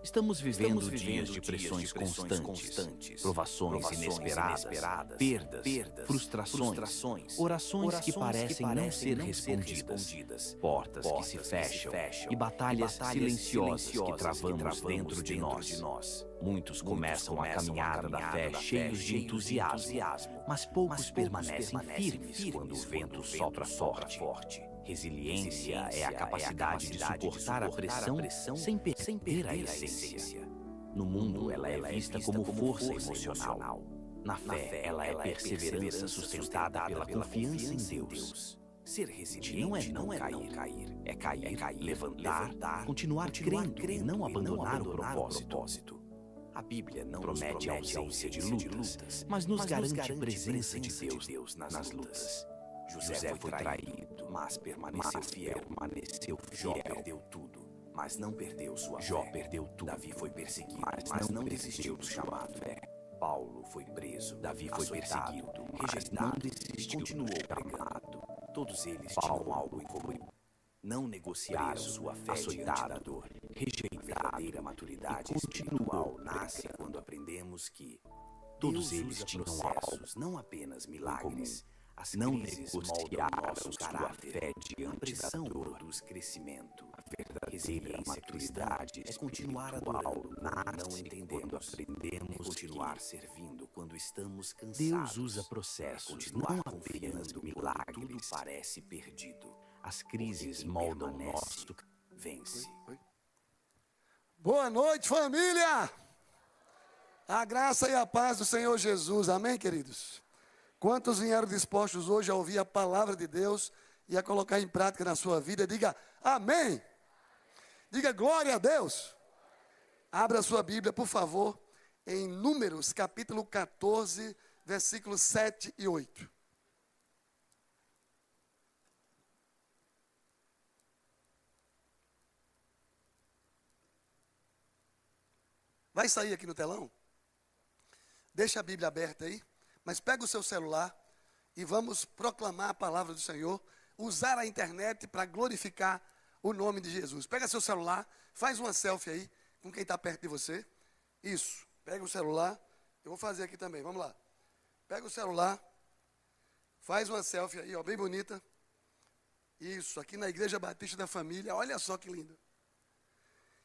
Estamos vivendo dias de pressões constantes, provações inesperadas, perdas, frustrações, orações que parecem não ser respondidas, portas que se fecham e batalhas silenciosas que travamos dentro de nós. Muitos começam a caminhada da fé cheios de entusiasmo, mas poucos permanecem firmes quando o vento sopra forte. Resiliência é a capacidade de suportar a pressão sem perder a essência. No mundo, ela é vista como força emocional. Na fé, ela é perseverança sustentada pela confiança em Deus. Ser resiliente não é não cair, é cair, levantar, continuar crendo e não abandonar o propósito. A Bíblia não promete ausência de lutas, mas nos garante presença de Deus nas lutas. José foi traído, mas permaneceu fiel. Jó perdeu tudo, mas não perdeu sua fé. Davi foi perseguido, mas não desistiu do chamado. Paulo foi preso, Davi foi perseguido, rejeitado, não desistiu, continuou pregando. Todos eles tinham algo em comum. Não negociaram sua fé diante da dor. A verdadeira maturidade espiritual nasce quando aprendemos que todos eles tinham algo, não apenas milagres. As crises moldam nosso caráter, a pressão produz crescimento. A verdadeira resiliência cristã é continuar adorando quando não entendemos, é continuar servindo quando estamos cansados. Deus usa processos, não apenas do milagre. Tudo parece perdido. As crises moldam o nosso vence. Boa noite, família! A graça e a paz do Senhor Jesus, amém, queridos? Quantos vieram dispostos hoje a ouvir a palavra de Deus e a colocar em prática na sua vida? Diga amém. Diga glória a Deus. Abra a sua Bíblia, por favor, em Números, capítulo 14, versículos 7 e 8. Vai sair aqui no telão? Deixa a Bíblia aberta aí. Mas pega o seu celular e vamos proclamar a palavra do Senhor, usar a internet para glorificar o nome de Jesus. Pega seu celular, faz uma selfie aí com quem está perto de você. Isso, pega o celular, eu vou fazer aqui também, vamos lá. Pega o celular, faz uma selfie aí, ó, bem bonita. Isso, aqui na Igreja Batista da Família, olha só que lindo.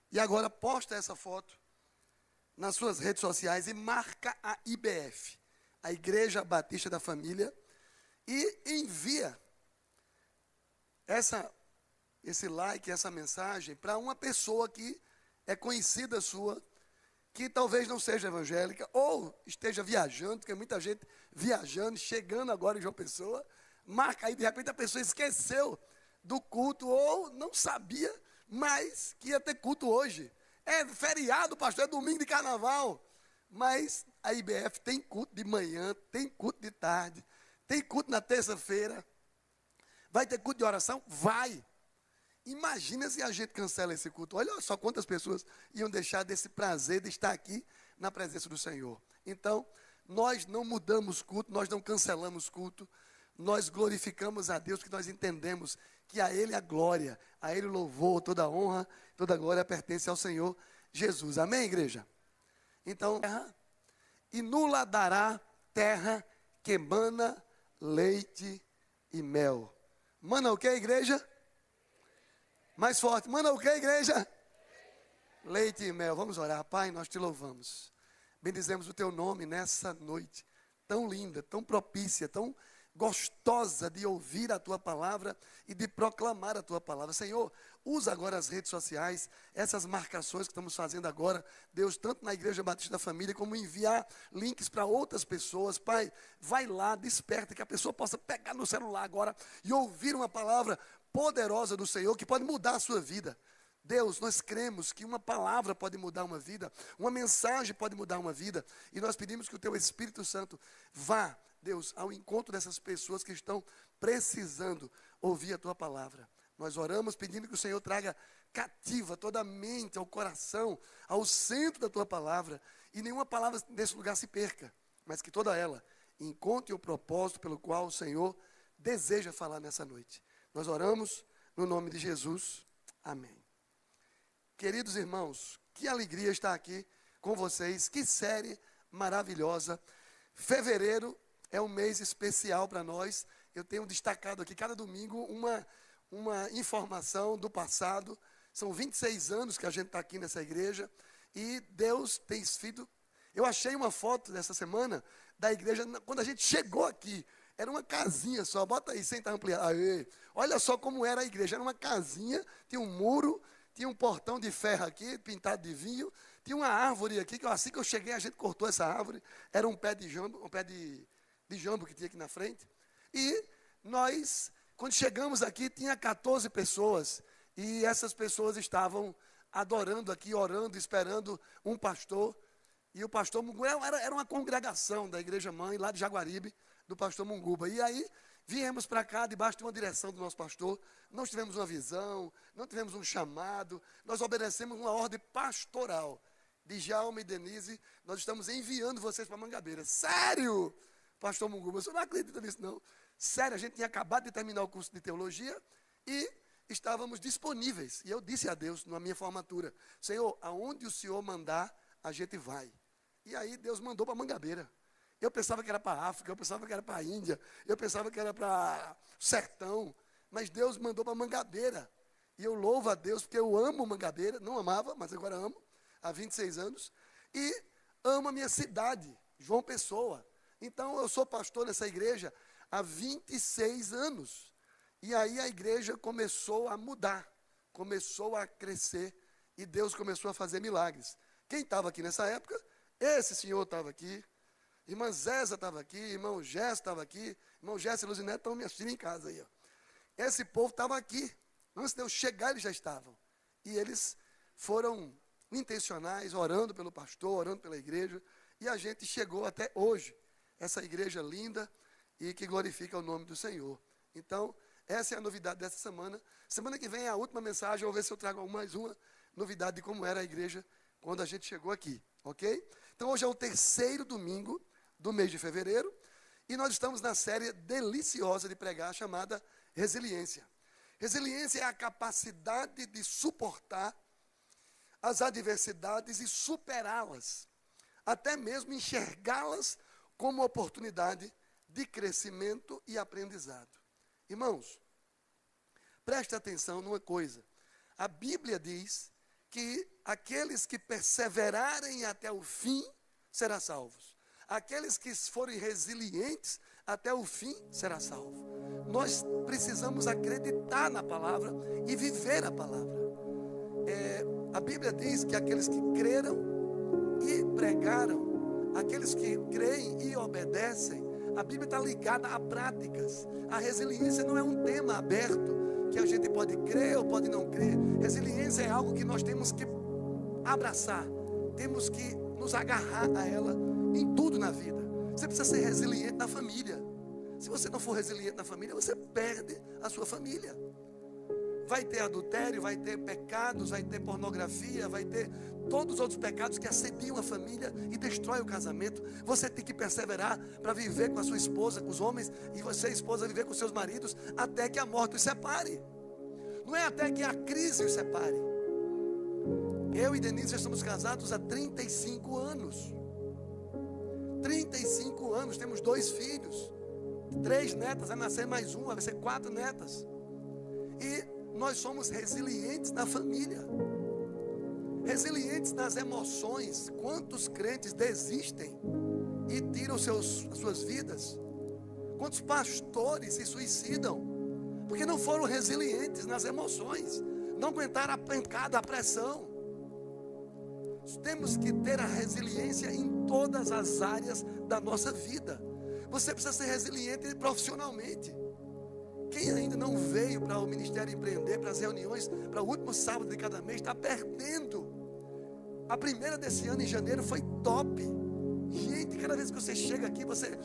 E agora posta essa foto nas suas redes sociais e marca a IBF. A Igreja Batista da Família, e envia esse like, essa mensagem, para uma pessoa que é conhecida sua, que talvez não seja evangélica, ou esteja viajando, porque muita gente viajando, chegando agora em João Pessoa, marca aí, de repente a pessoa esqueceu do culto, ou não sabia mais que ia ter culto hoje. É feriado, pastor, é domingo de carnaval. Mas a IBF tem culto de manhã, tem culto de tarde, tem culto na terça-feira. Vai ter culto de oração? Vai. Imagina se a gente cancela esse culto. Olha só quantas pessoas iam deixar desse prazer de estar aqui na presença do Senhor. Então, nós não mudamos culto, nós não cancelamos culto. Nós glorificamos a Deus, porque nós entendemos que a Ele a glória, a Ele o louvor, toda a honra, toda a glória pertence ao Senhor Jesus. Amém, igreja? Então, e nula dará terra que mana leite e mel. Mana o que, igreja? Mais forte. Mana o que, igreja? Leite e mel. Vamos orar. Pai, nós te louvamos. Bendizemos o teu nome nessa noite tão linda, tão propícia, tão gostosa de ouvir a tua palavra e de proclamar a tua palavra. Senhor, usa agora as redes sociais, essas marcações que estamos fazendo agora, Deus, tanto na Igreja Batista da Família, como enviar links para outras pessoas. Pai, vai lá, desperta, que a pessoa possa pegar no celular agora e ouvir uma palavra poderosa do Senhor, que pode mudar a sua vida. Deus, nós cremos que uma palavra pode mudar uma vida, uma mensagem pode mudar uma vida, e nós pedimos que o teu Espírito Santo vá, Deus, ao encontro dessas pessoas que estão precisando ouvir a tua palavra. Nós oramos pedindo que o Senhor traga cativa toda a mente, ao coração, ao centro da tua palavra, e nenhuma palavra desse lugar se perca, mas que toda ela encontre o propósito pelo qual o Senhor deseja falar nessa noite. Nós oramos no nome de Jesus. Amém. Queridos irmãos, Que alegria estar aqui com vocês. Que série maravilhosa. Fevereiro é um mês especial para nós. Eu tenho destacado aqui cada domingo uma informação do passado. São 26 anos que a gente está aqui nessa igreja. E Deus tem feito... Eu achei uma foto dessa semana da igreja, quando a gente chegou aqui. Era uma casinha só, bota aí, sem estar ampliado. Aê. Olha só como era a igreja, era uma casinha, tinha um muro, tinha um portão de ferro aqui, pintado de vinho, tinha uma árvore aqui, que assim que eu cheguei, a gente cortou essa árvore, era um pé de jambo, de jambo que tinha aqui na frente. E nós, quando chegamos aqui, tinha 14 pessoas, e essas pessoas estavam adorando aqui, orando, esperando um pastor. E o pastor Munguba era uma congregação da igreja mãe, lá de Jaguaribe, do pastor Munguba. E aí, viemos para cá, debaixo de uma direção do nosso pastor, não tivemos uma visão, não tivemos um chamado, nós obedecemos uma ordem pastoral. De Djalma e Denise, nós estamos enviando vocês para Mangabeira. Sério, pastor Munguba, você não acredita nisso não? Sério, a gente tinha acabado de terminar o curso de teologia e estávamos disponíveis. E eu disse a Deus, na minha formatura, Senhor, aonde o Senhor mandar, a gente vai. E aí Deus mandou para Mangabeira. Eu pensava que era para a África, eu pensava que era para a Índia, eu pensava que era para o sertão, mas Deus mandou para Mangabeira. E eu louvo a Deus, porque eu amo Mangabeira, não amava, mas agora amo, há 26 anos, e amo a minha cidade, João Pessoa. Então, eu sou pastor nessa igreja há 26 anos. E aí a igreja começou a mudar, começou a crescer, e Deus começou a fazer milagres. Quem estava aqui nessa época? Esse senhor estava aqui, irmã Zéza estava aqui, irmão Gesso estava aqui, irmão Gesso e Luzinete estão me assistindo em casa aí. Ó. Esse povo estava aqui. Antes de eu chegar, eles já estavam. E eles foram intencionais, orando pelo pastor, orando pela igreja. E a gente chegou até hoje. Essa igreja linda e que glorifica o nome do Senhor. Então, essa é a novidade dessa semana. Semana que vem é a última mensagem. Eu vou ver se eu trago mais uma novidade de como era a igreja quando a gente chegou aqui. Ok? Então, hoje é o terceiro domingo do mês de fevereiro, e nós estamos na série deliciosa de pregar, chamada Resiliência. Resiliência é a capacidade de suportar as adversidades e superá-las, até mesmo enxergá-las como oportunidade de crescimento e aprendizado. Irmãos, preste atenção numa coisa. A Bíblia diz que aqueles que perseverarem até o fim serão salvos. Aqueles que forem resilientes até o fim será salvo. Nós precisamos acreditar na palavra e viver a palavra. A Bíblia diz que aqueles que creram e pregaram, aqueles que creem e obedecem, a Bíblia está ligada a práticas. A resiliência não é um tema aberto, que a gente pode crer ou pode não crer. Resiliência é algo que nós temos que abraçar, temos que nos agarrar a ela em tudo na vida. Você precisa ser resiliente na família. Se você não for resiliente na família, você perde a sua família. Vai ter adultério, vai ter pecados, vai ter pornografia, vai ter todos os outros pecados que assediam a família e destroem o casamento. Você tem que perseverar para viver com a sua esposa, com os homens, e você, esposa, viver com seus maridos, até que a morte os separe. Não é até que a crise os separe. Eu e Denise já estamos casados há 35 anos. 35 anos, temos 2 filhos, 3 netas, vai nascer mais uma, vai ser 4 netas. E nós somos resilientes na família, resilientes nas emoções. Quantos crentes desistem e tiram as suas vidas? Quantos pastores se suicidam porque não foram resilientes nas emoções, não aguentaram a pancada, a pressão? Temos que ter a resiliência em todas as áreas da nossa vida. Você precisa ser resiliente profissionalmente. Quem ainda não veio para o Ministério Empreender, para as reuniões, para o último sábado de cada mês, está perdendo. A primeira desse ano, em janeiro, foi top. Gente, cada vez que você chega aqui, você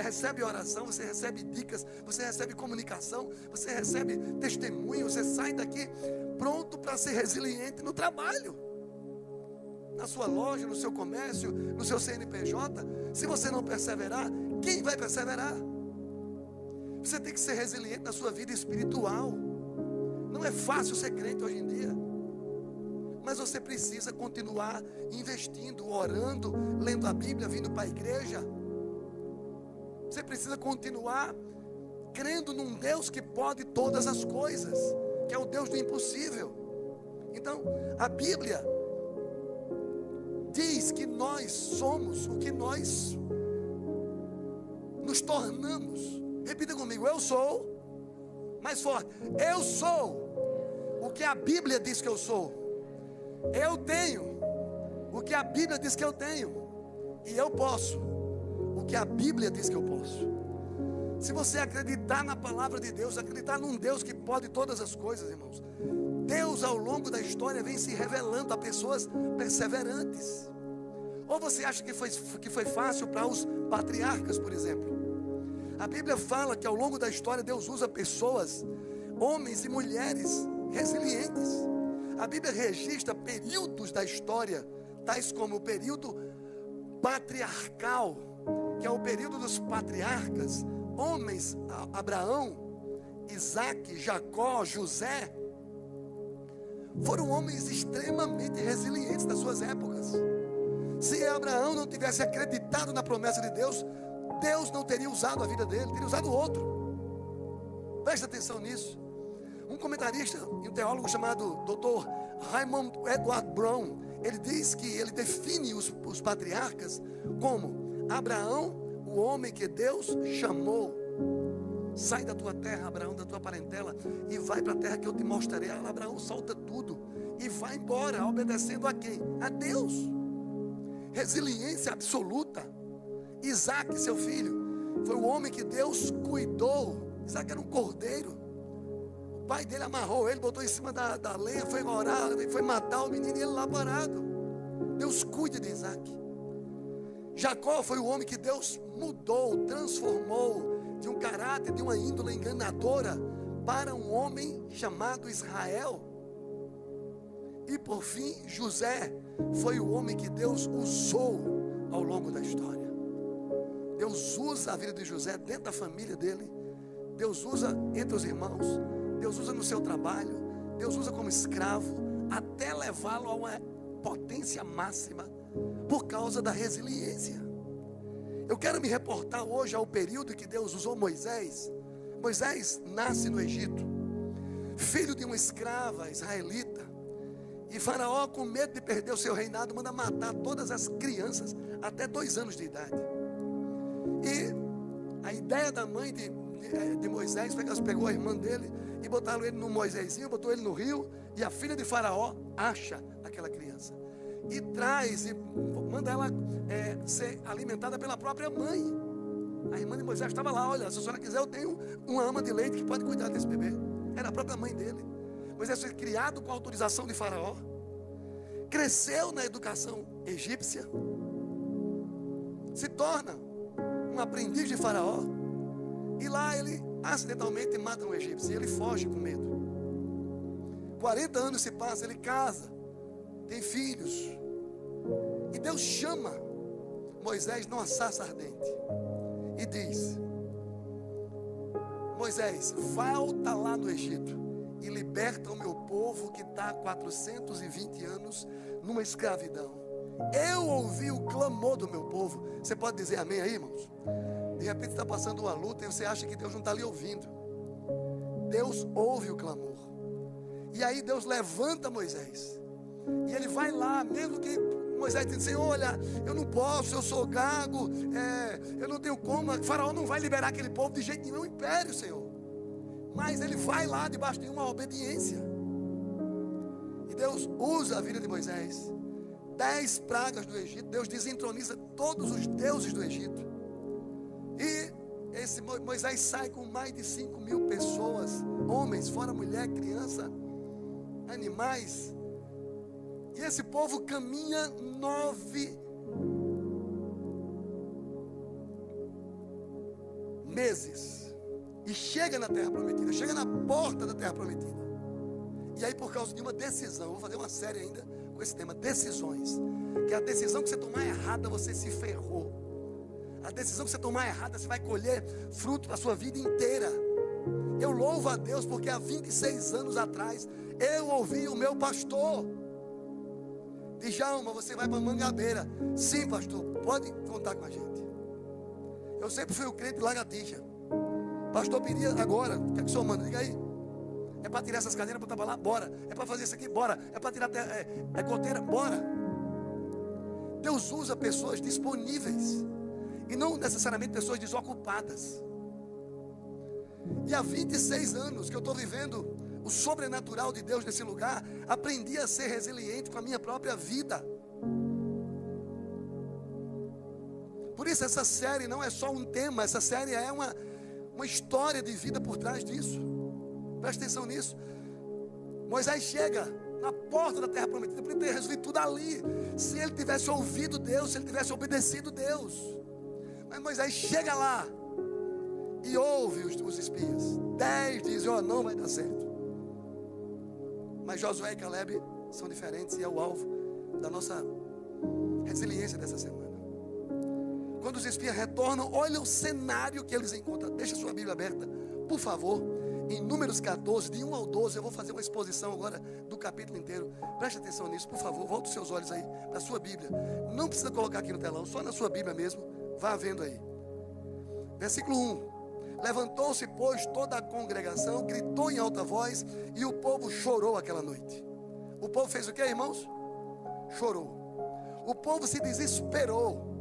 recebe oração, você recebe dicas, você recebe comunicação, você recebe testemunho, você sai daqui pronto para ser resiliente no trabalho. Na sua loja, no seu comércio, no seu CNPJ. Se você não perseverar, quem vai perseverar? Você tem que ser resiliente na sua vida espiritual. Não é fácil ser crente hoje em dia. Mas você precisa continuar investindo, orando, lendo a Bíblia, vindo para a igreja. Você precisa continuar crendo num Deus que pode todas as coisas, que é o Deus do impossível. Então, a Bíblia diz que nós somos o que nós nos tornamos. Repita comigo: eu sou, mais forte, eu sou o que a Bíblia diz que eu sou. Eu tenho o que a Bíblia diz que eu tenho. E eu posso o que a Bíblia diz que eu posso. Se você acreditar na palavra de Deus, acreditar num Deus que pode todas as coisas, irmãos, Deus ao longo da história vem se revelando a pessoas perseverantes. Ou você acha que foi fácil para os patriarcas, por exemplo? A Bíblia fala que ao longo da história Deus usa pessoas, homens e mulheres resilientes. A Bíblia registra períodos da história, tais como o período patriarcal, que é o período dos patriarcas, homens, Abraão, Isaac, Jacó, José, foram homens extremamente resilientes das suas épocas. Se Abraão não tivesse acreditado na promessa de Deus, Deus não teria usado a vida dele, teria usado outro. Preste atenção nisso. Um comentarista e um teólogo chamado Dr. Raymond Edward Brown, ele diz que ele define os patriarcas como Abraão, o homem que Deus chamou. Sai da tua terra, Abraão, da tua parentela, e vai para a terra que eu te mostrarei. Abraão solta tudo e vai embora, obedecendo a quem? A Deus. Resiliência absoluta. Isaac, seu filho, foi o homem que Deus cuidou. Isaac era um cordeiro. O pai dele amarrou ele, botou em cima da lenha, foi orar, foi matar o menino e ele lá parado. Deus cuida de Isaac. Jacó foi o homem que Deus mudou, transformou de um caráter, de uma índole enganadora, para um homem chamado Israel. E por fim, José foi o homem que Deus usou ao longo da história. Deus usa a vida de José dentro da família dele. Deus usa entre os irmãos. Deus usa no seu trabalho. Deus usa como escravo, até levá-lo a uma potência máxima, por causa da resiliência. Eu quero me reportar hoje ao período que Deus usou Moisés. Moisés nasce no Egito, filho de uma escrava israelita. E Faraó, com medo de perder o seu reinado, manda matar todas as crianças até 2 anos de idade. E a ideia da mãe de Moisés foi que ela pegou a irmã dele e botaram ele no Moisésinho, botou ele no rio, e a filha de Faraó acha aquela criança e traz, e manda ela ser alimentada pela própria mãe. A irmã de Moisés estava lá: olha, se a senhora quiser, eu tenho uma ama de leite que pode cuidar desse bebê. Era a própria mãe dele. Moisés foi criado com a autorização de Faraó, cresceu na educação egípcia, se torna um aprendiz de Faraó, e lá ele acidentalmente mata um egípcio, e ele foge com medo. 40 anos se passam, ele casa, tem filhos, e Deus chama Moisés numa sarça ardente e diz: Moisés, volta lá no Egito e liberta o meu povo que está há 420 anos numa escravidão. Eu ouvi o clamor do meu povo. Você pode dizer amém aí, irmãos? De repente está passando uma luta e você acha que Deus não está ali ouvindo. Deus ouve o clamor. E aí Deus levanta Moisés, e ele vai lá, mesmo que Moisés diz: Senhor, olha, eu não posso, eu sou gago, eu não tenho como. Faraó não vai liberar aquele povo de jeito nenhum, é um império, Senhor. Mas ele vai lá debaixo de uma obediência. E Deus usa a vida de Moisés. 10 pragas do Egito, Deus desentroniza todos os deuses do Egito. E esse Moisés sai com mais de 5.000 pessoas, homens, fora mulher, criança, animais. E esse povo caminha 9 meses. E chega na terra prometida, chega na porta da terra prometida. E aí, por causa de uma decisão, vou fazer uma série ainda com esse tema, decisões. Que a decisão que você tomar errada, você se ferrou. A decisão que você tomar errada, você vai colher fruto da sua vida inteira. Eu louvo a Deus porque há 26 anos atrás, eu ouvi o meu pastor. Djalma, você vai para Mangabeira. Sim, pastor, pode contar com a gente. Eu sempre fui o crente lagartixa. Pastor, pedia agora. O que é que o senhor manda? Diga aí. É para tirar essas cadeiras para trabalhar? Bora. É para fazer isso aqui? Bora. É para tirar goteira? Bora. Deus usa pessoas disponíveis e não necessariamente pessoas desocupadas. E há 26 anos que eu estou vivendo o sobrenatural de Deus nesse lugar, aprendi a ser resiliente com a minha própria vida. Por isso essa série não é só um tema, essa série é uma história de vida por trás disso. Presta atenção nisso. Moisés chega na porta da terra prometida, para ele ter resolvido tudo ali. Se ele tivesse ouvido Deus, se ele tivesse obedecido Deus. Mas Moisés chega lá e ouve os espias. 10 dizem, não vai dar certo. Mas Josué e Caleb são diferentes e é o alvo da nossa resiliência dessa semana. Quando os espias retornam, olha o cenário que eles encontram. Deixa a sua Bíblia aberta, por favor. Em Números 14, de 1 ao 12, eu vou fazer uma exposição agora do capítulo inteiro. Preste atenção nisso, por favor. Volte os seus olhos aí para a sua Bíblia. Não precisa colocar aqui no telão, só na sua Bíblia mesmo. Vá vendo aí. Versículo 1. Levantou-se, pois, toda a congregação, gritou em alta voz, e o povo chorou aquela noite. O povo fez o que, irmãos? Chorou. O povo se desesperou.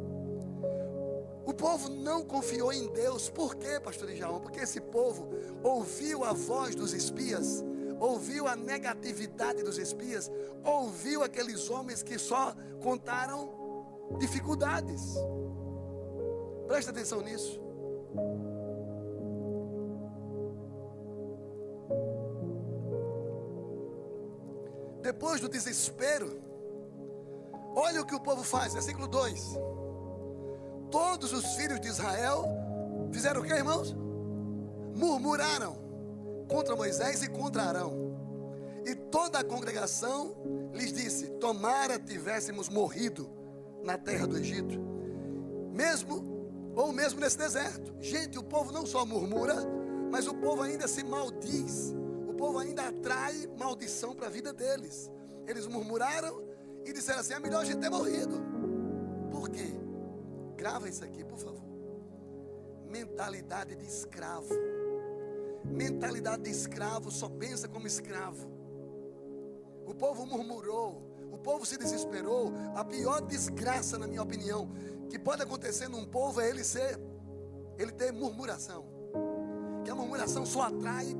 O povo não confiou em Deus. Por quê, pastor Djalma? Porque esse povo ouviu a voz dos espias, ouviu a negatividade dos espias, ouviu aqueles homens que só contaram dificuldades. Presta atenção nisso. Depois do desespero, olha o que o povo faz, versículo 2. Todos os filhos de Israel fizeram o que, irmãos? Murmuraram contra Moisés e contra Arão. E toda a congregação lhes disse: tomara tivéssemos morrido na terra do Egito, mesmo nesse deserto. Gente, o povo não só murmura, mas o povo ainda se maldiz. O povo ainda atrai maldição para a vida deles. Eles murmuraram e disseram assim: é melhor a gente ter morrido. Por quê? Grava isso aqui, por favor. Mentalidade de escravo. Mentalidade de escravo só pensa como escravo. O povo murmurou, o povo se desesperou. A pior desgraça, na minha opinião, que pode acontecer num povo é ele ter murmuração. Que a murmuração só atrai,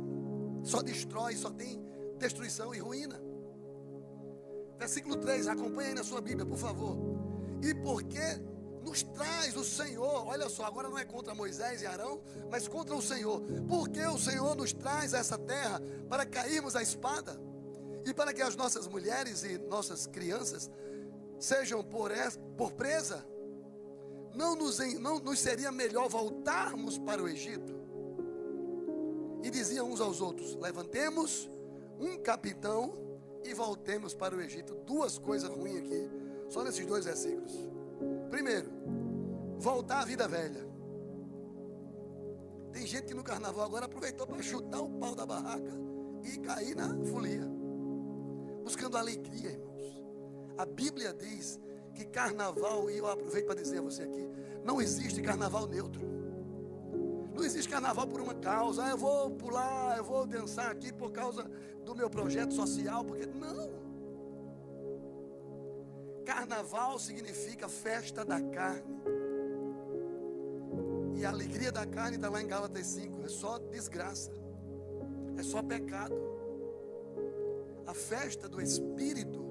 só destrói, só tem destruição e ruína. Versículo 3, acompanha aí na sua Bíblia, por favor. E porque nos traz o Senhor, olha só, agora não é contra Moisés e Arão, mas contra o Senhor. Porque o Senhor nos traz a essa terra para cairmos à espada, e para que as nossas mulheres e nossas crianças sejam por presa. Não nos seria melhor voltarmos para o Egito? E diziam uns aos outros: levantemos um capitão e voltemos para o Egito. Duas coisas ruins aqui, só nesses 2 versículos. Primeiro, voltar à vida velha. Tem gente que no carnaval agora aproveitou para chutar o pau da barraca e cair na folia, buscando alegria, irmãos. A Bíblia diz que carnaval, e eu aproveito para dizer a você aqui, não existe carnaval neutro. Não existe carnaval por uma causa. Eu vou pular, eu vou dançar aqui por causa do meu projeto social, porque não. Carnaval significa festa da carne. E a alegria da carne está lá em Gálatas 5. É só desgraça, é só pecado. A festa do Espírito,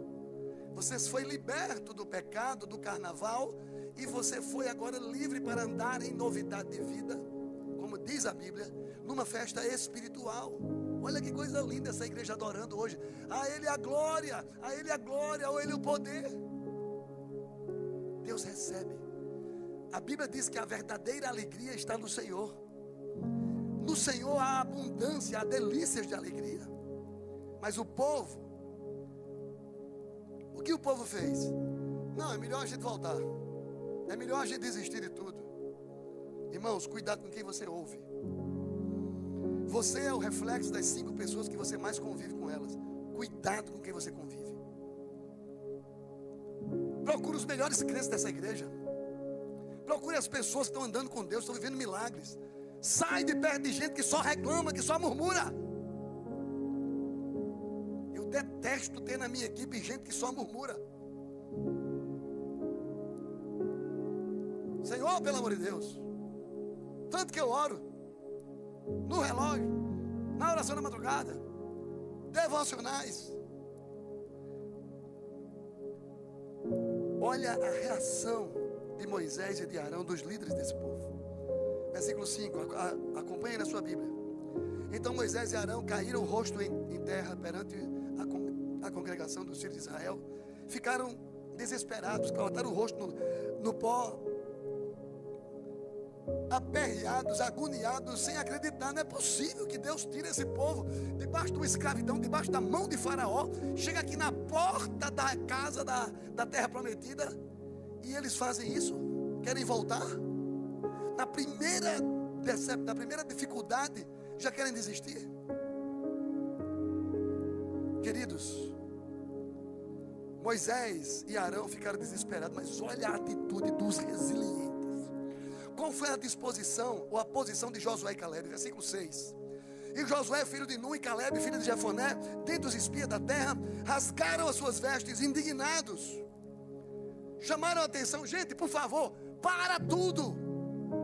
você foi liberto do pecado, do carnaval, e você foi agora livre para andar em novidade de vida, como diz a Bíblia, numa festa espiritual. Olha que coisa linda essa igreja adorando hoje. A Ele a glória, a Ele a glória, a Ele o poder. Deus recebe. A Bíblia diz que a verdadeira alegria está no Senhor. No Senhor há abundância, há delícias de alegria. Mas o povo, o que o povo fez? Não, é melhor a gente voltar. É melhor a gente desistir de tudo. Irmãos, cuidado com quem você ouve. Você é o reflexo das 5 pessoas que você mais convive com elas. Cuidado com quem você convive. Procure os melhores crentes dessa igreja. Procure as pessoas que estão andando com Deus, estão vivendo milagres. Sai de perto de gente que só reclama, que só murmura. Eu detesto ter na minha equipe gente que só murmura. Senhor, pelo amor de Deus, tanto que eu oro no relógio, na oração da madrugada, devocionais. Olha a reação de Moisés e de Arão, dos líderes desse povo. Versículo 5, acompanhe na sua Bíblia. Então Moisés e Arão caíram o rosto em terra perante a congregação dos filhos de Israel. Ficaram desesperados, colocaram o rosto no pó, aperreados, agoniados, sem acreditar. Não é possível que Deus tire esse povo debaixo de uma escravidão, debaixo da mão de Faraó, chega aqui na porta da casa da terra prometida, e eles fazem isso, querem voltar. Na primeira dificuldade, já querem desistir. Queridos, Moisés e Arão ficaram desesperados, mas olha a atitude dos resilientes. Qual foi a disposição ou a posição de Josué e Caleb? Versículo 6. E Josué, filho de Nun, e Caleb, filho de Jefoné, dentre os espias da terra, rasgaram as suas vestes, indignados. Chamaram a atenção, gente, por favor, para tudo.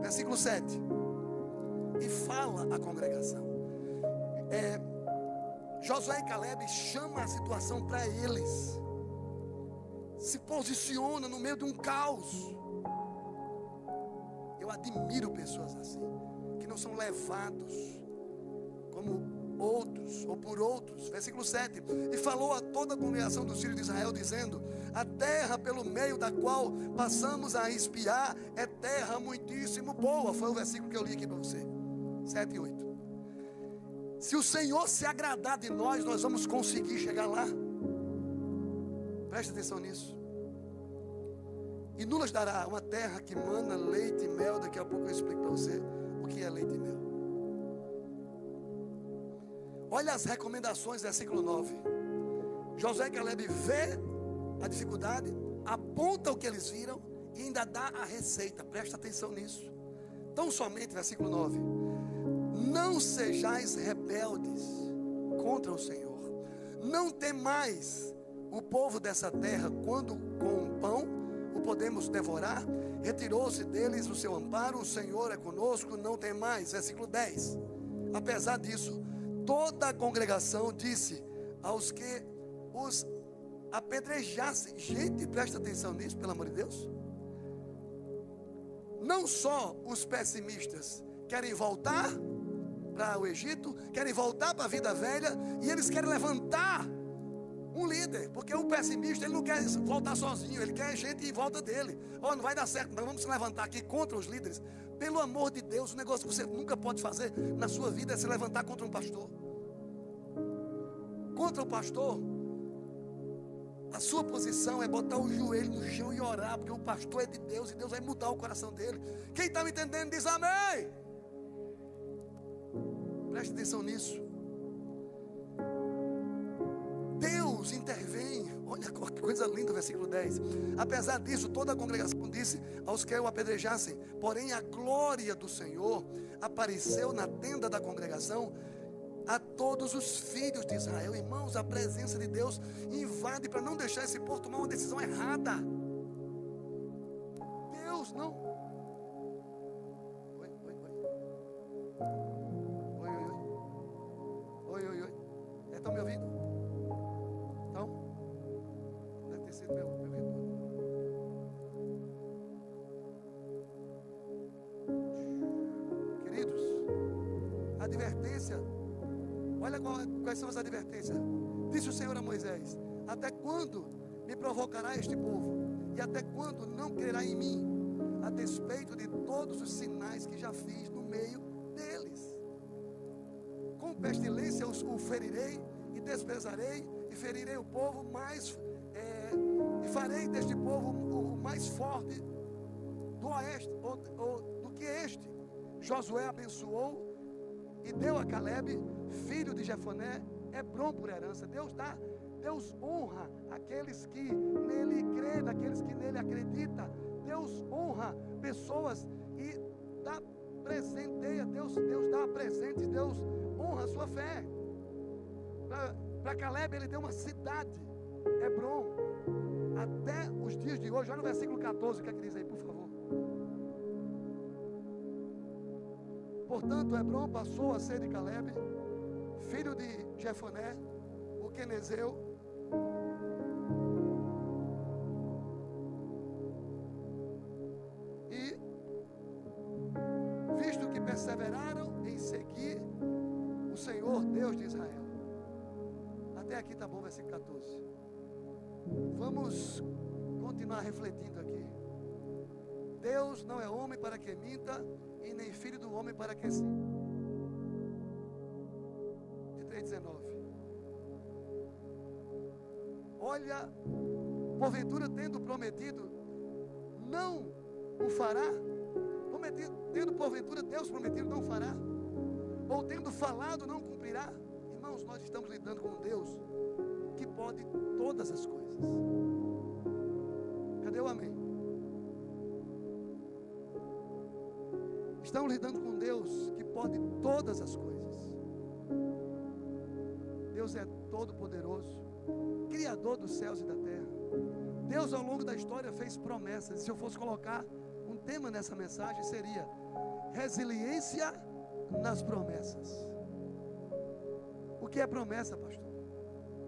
Versículo 7. E fala a congregação. Josué e Caleb chamam a situação para eles. Se posiciona no meio de um caos. Eu admiro pessoas assim, que não são levados como outros ou por outros. Versículo 7. E falou a toda a congregação dos filhos de Israel, dizendo: a terra pelo meio da qual passamos a espiar é terra muitíssimo boa. Foi o versículo que eu li aqui para você, 7 e 8. Se o Senhor se agradar de nós, nós vamos conseguir chegar lá. Preste atenção nisso. E nos dará uma terra que mana leite e mel. Daqui a pouco eu explico para você o que é leite e mel. Olha as recomendações, versículo 9. Josué e Caleb vê a dificuldade, aponta o que eles viram e ainda dá a receita. Presta atenção nisso. Tão somente, versículo 9: não sejais rebeldes contra o Senhor. Não temais o povo dessa terra, quando com o pão o podemos devorar. Retirou-se deles o seu amparo. O Senhor é conosco, não tem mais. Versículo 10. Apesar disso, toda a congregação disse aos que os apedrejassem. Gente, presta atenção nisso, pelo amor de Deus. Não só os pessimistas querem voltar para o Egito, querem voltar para a vida velha, e eles querem levantar um líder, porque o pessimista, ele não quer voltar sozinho, ele quer gente em volta dele. Não vai dar certo, nós vamos se levantar aqui contra os líderes. Pelo amor de Deus, o negócio que você nunca pode fazer na sua vida é se levantar contra um pastor. Contra o pastor, a sua posição é botar o joelho no chão e orar, porque o pastor é de Deus e Deus vai mudar o coração dele. Quem está me entendendo diz amém. Preste atenção nisso. Deus intervém. Olha que coisa linda o versículo 10. Apesar disso, toda a congregação disse aos que o apedrejassem: porém a glória do Senhor apareceu na tenda da congregação a todos os filhos de Israel. Irmãos, a presença de Deus invade para não deixar esse povo tomar uma decisão errada. Deus não. Oi. Estão me ouvindo? Deve ter sido meu retorno. Queridos, advertência. Olha quais são as advertências. Disse o Senhor a Moisés: até quando me provocará este povo? E até quando não crerá em mim, a despeito de todos os sinais que já fiz no meio deles? Com pestilência o ferirei e desprezarei, e ferirei o povo mais, e farei deste povo o mais forte do oeste, ou do que este. Josué abençoou e deu a Caleb, filho de Jefoné, Hebrom por herança. Deus honra aqueles que nele creem, aqueles que nele acreditam. Deus honra pessoas e presenteia. Deus dá presentes, Deus honra a sua fé. Para Caleb ele deu uma cidade, Hebrom, até os dias de hoje. Olha no versículo 14, o que é que diz aí, por favor. Portanto, Hebrom passou a ser de Caleb, filho de Jefoné, o quenezeu, e visto que perseveraram em seguir o Senhor Deus de Israel. Até aqui tá bom, versículo 14. Vamos continuar refletindo aqui. Deus não é homem para que minta, e nem filho do homem para que se. De 3,19. Olha, porventura tendo prometido, não o fará. Tendo porventura Deus prometido, não fará. Ou tendo falado, não cumprirá. Irmãos, nós estamos lidando com um Deus que pode todas as coisas. Cadê o amém? Estamos lidando com Deus que pode todas as coisas. Deus é todo poderoso, Criador dos céus e da terra. Deus ao longo da história fez promessas. E se eu fosse colocar um tema nessa mensagem, seria resiliência nas promessas. O que é promessa, pastor?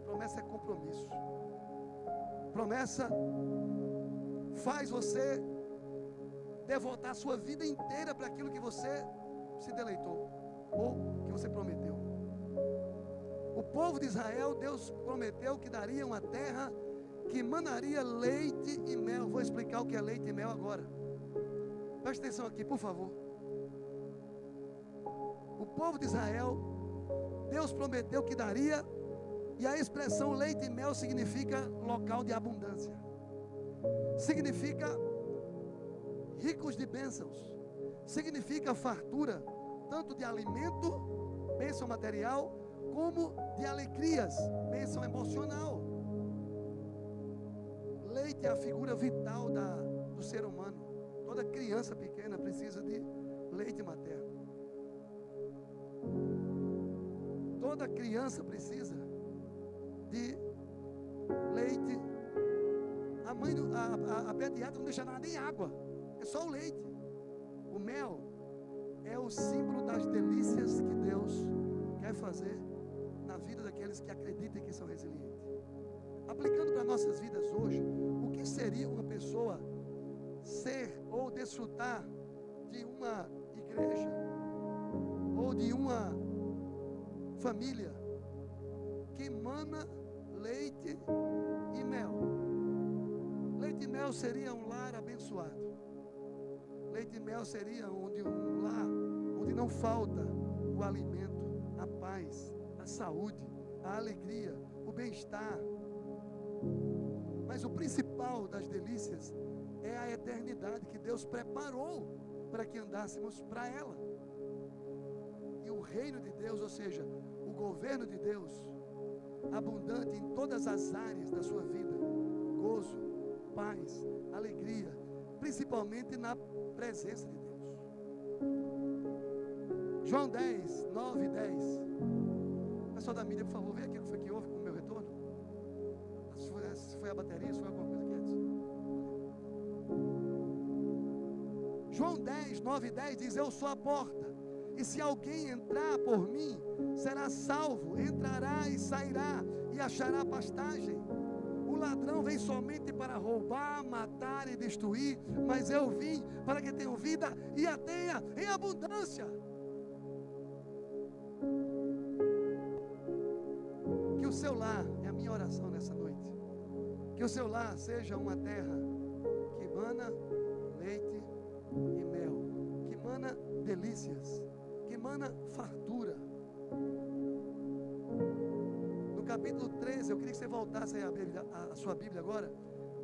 Promessa é compromisso. Promessa faz você devotar a sua vida inteira para aquilo que você se deleitou ou que você prometeu. O povo de Israel, Deus prometeu que daria uma terra que manaria leite e mel. Vou explicar o que é leite e mel agora. Preste atenção aqui, por favor. O povo de Israel, Deus prometeu que daria, e a expressão leite e mel significa local de abundância. Significa ricos de bênçãos. Significa fartura, tanto de alimento, bênção material, como de alegrias, bênção emocional. Leite é a figura vital do ser humano. Toda criança pequena precisa de leite materno. Toda criança precisa de leite. A pediatra não deixa nada, nem água. É só o leite. O mel é o símbolo das delícias que Deus quer fazer na vida daqueles que acreditam que são resilientes. Aplicando para nossas vidas hoje, o que seria uma pessoa ser ou desfrutar de uma igreja ou de uma família que emana leite e mel? Leite e mel seria um lar abençoado. Leite e mel seria um lar onde não falta o alimento, a paz, a saúde, a alegria, o bem-estar. Mas o principal das delícias é a eternidade que Deus preparou para que andássemos para ela. E o reino de Deus, ou seja, o governo de Deus, abundante em todas as áreas da sua vida, gozo, paz, alegria, principalmente na presença de Deus. João 10, 9 e 10. Pessoal da mídia, por favor, vem aqui o que foi que houve com o meu retorno. Se foi a bateria, se foi alguma coisa que antes. João 10, 9 e 10 diz: eu sou a porta, e se alguém entrar por mim, será salvo, entrará e sairá, e achará pastagem. O ladrão vem somente para roubar, matar e destruir, mas eu vim para que tenham vida e a tenha em abundância. Que o seu lar, é a minha oração nessa noite, que o seu lar seja uma terra que emana leite e mel, que emana delícias, que emana fartura. No capítulo 13, eu queria que você voltasse a sua Bíblia agora,